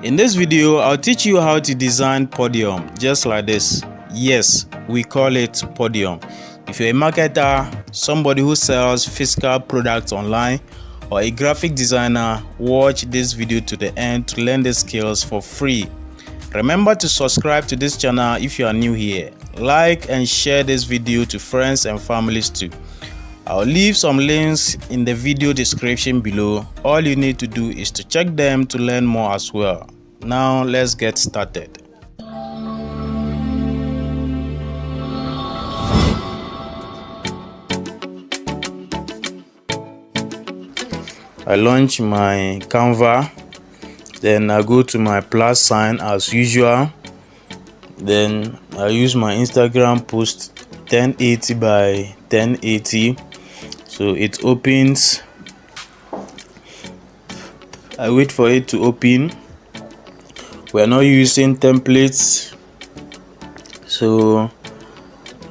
In this video, I'll teach you how to design Podium just like this. Yes, we call it Podium. If you're a marketer, somebody who sells physical products online, or a graphic designer, watch this video to the end to learn the skills for free. Remember to subscribe to this channel if you are new here. Like and share this video to friends and families too. I'll leave some links in the video description below. All you need to do is to check them to learn more as well. Now let's get started. I launch my Canva, then I go to my plus sign as usual. Then I use my Instagram post 1080 by 1080, so it opens. I wait for it to open. We are not using templates, so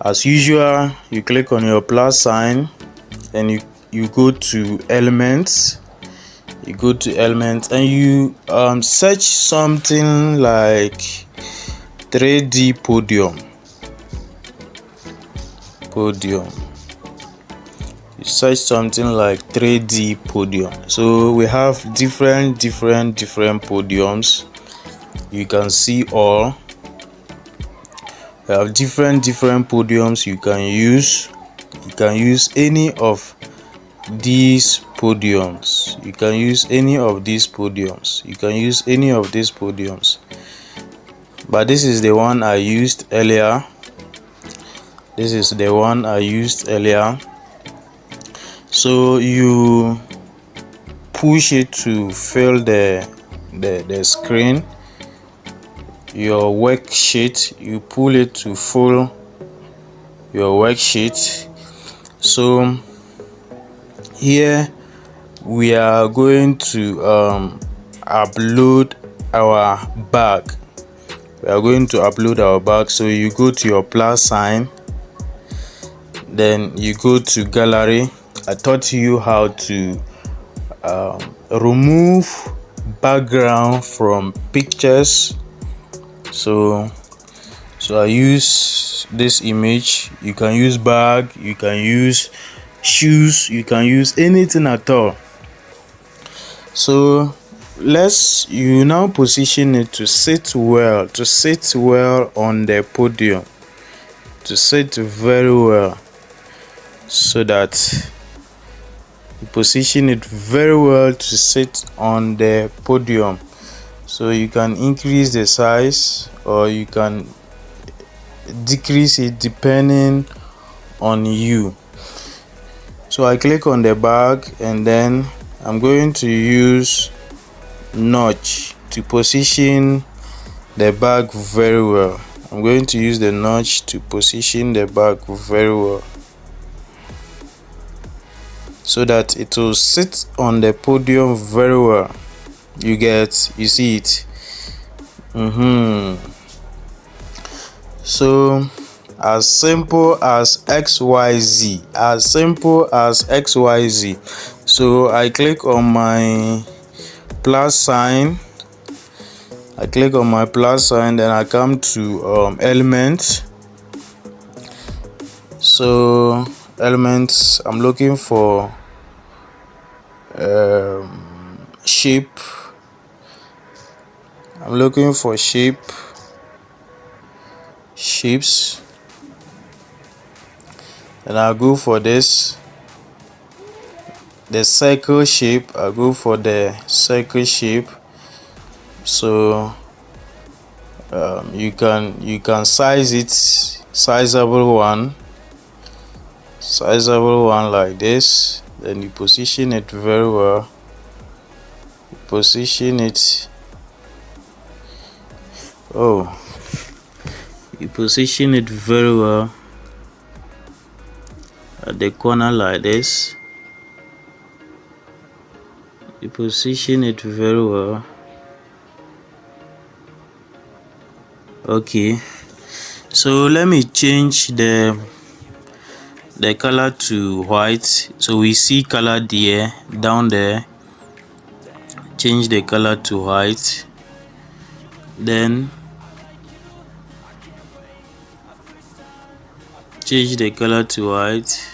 as usual you click on your plus sign and you go to elements. You go to elements and you search something like 3D Podium. You search something like 3D Podium. So we have different podiums. You can see all. We have different podiums you can use. You can use any of these podiums. You can use any of these podiums. You can use any of these podiums. But this is the one I used earlier. This is the one I used earlier. So you push it to fill the screen. Your worksheet, you pull it to fill your worksheet. So here we are going to upload our bag. We are going to upload our bag. So you go to your plus sign, then you go to gallery. I taught you how to remove background from pictures. So I use this image. You can use bag, you can use shoes, you can use anything at all. So you now position it to sit well on the podium, to sit very well, so that you position it very well to sit on the podium. So you can increase the size or you can decrease it depending on you. So I click on the bag and then I'm going to use notch to position the bag very well. I'm going to use the notch to position the bag very well, so that it will sit on the podium very well. You see it. So as simple as XYZ, so I click on my plus sign. Then I come to elements. So elements, I'm looking for shape. I'm looking for shapes, and I'll go for this, the circle shape. I'll go for the circle shape. So you can size it, sizable one like this. Then you position it very well. You position it very well at the corner like this. You position it very well. Okay, so let me change the color to white. So we see color there, down there. Change the color to white. then change the color to white,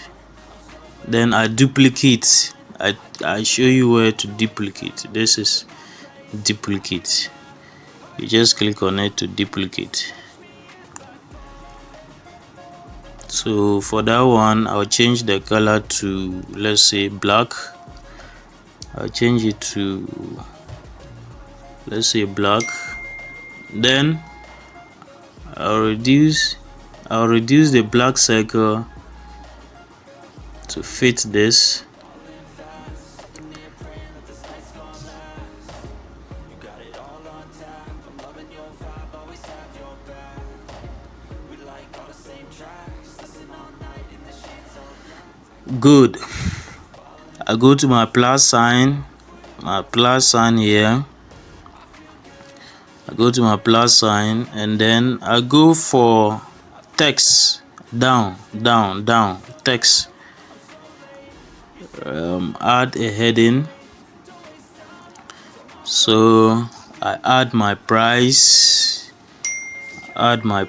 then I duplicate. I show you where to duplicate. This is duplicate. You just click on it to duplicate. So for that one, I'll change the color to, let's say, black. I'll change it to, let's say, black. Then I'll reduce the black circle to fit this. Good. I go to my plus sign here. I go to my plus sign, and then I go for text, down, text. Add a heading. So I add my price. I add my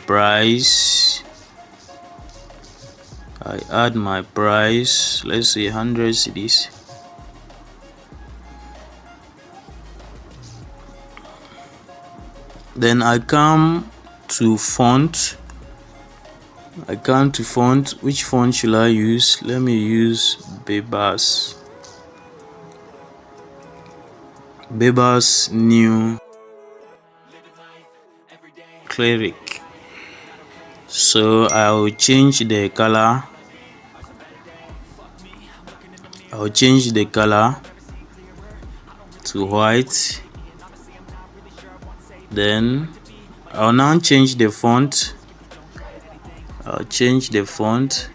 price. Let's say 100 cedis. Then I come to font. Which font should I use? Let me use Bebas New Cleric. So I'll change the color. To white. Then I'll now change the font. I'll change the font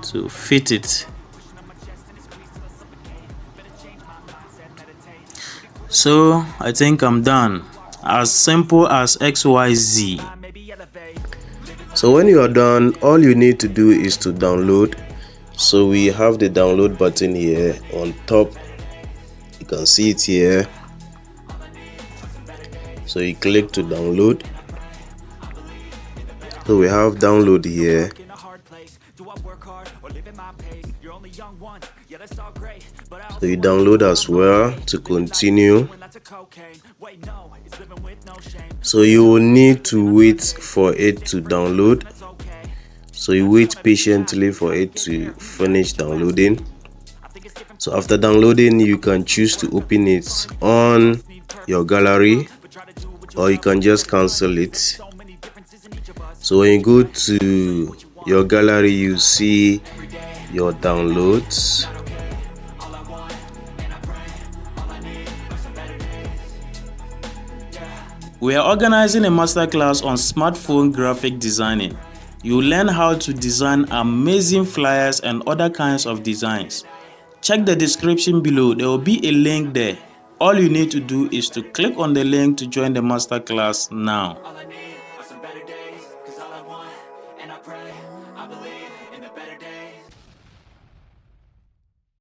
to fit it. So I think I'm done. As simple as XYZ. So when you are done, all you need to do is to download. So we have the download button here on top. You can see it here. So you click to download. So we have download here. So you download as well to continue. So you will need to wait for it to download. So you wait patiently for it to finish downloading. So after downloading, you can choose to open it on your gallery, or you can just cancel it. So when you go to your gallery, you see your downloads. We are organizing a masterclass on smartphone graphic designing. You will learn how to design amazing flyers and other kinds of designs. Check the description below. There will be a link there. All you need to do is to click on the link to join the masterclass now.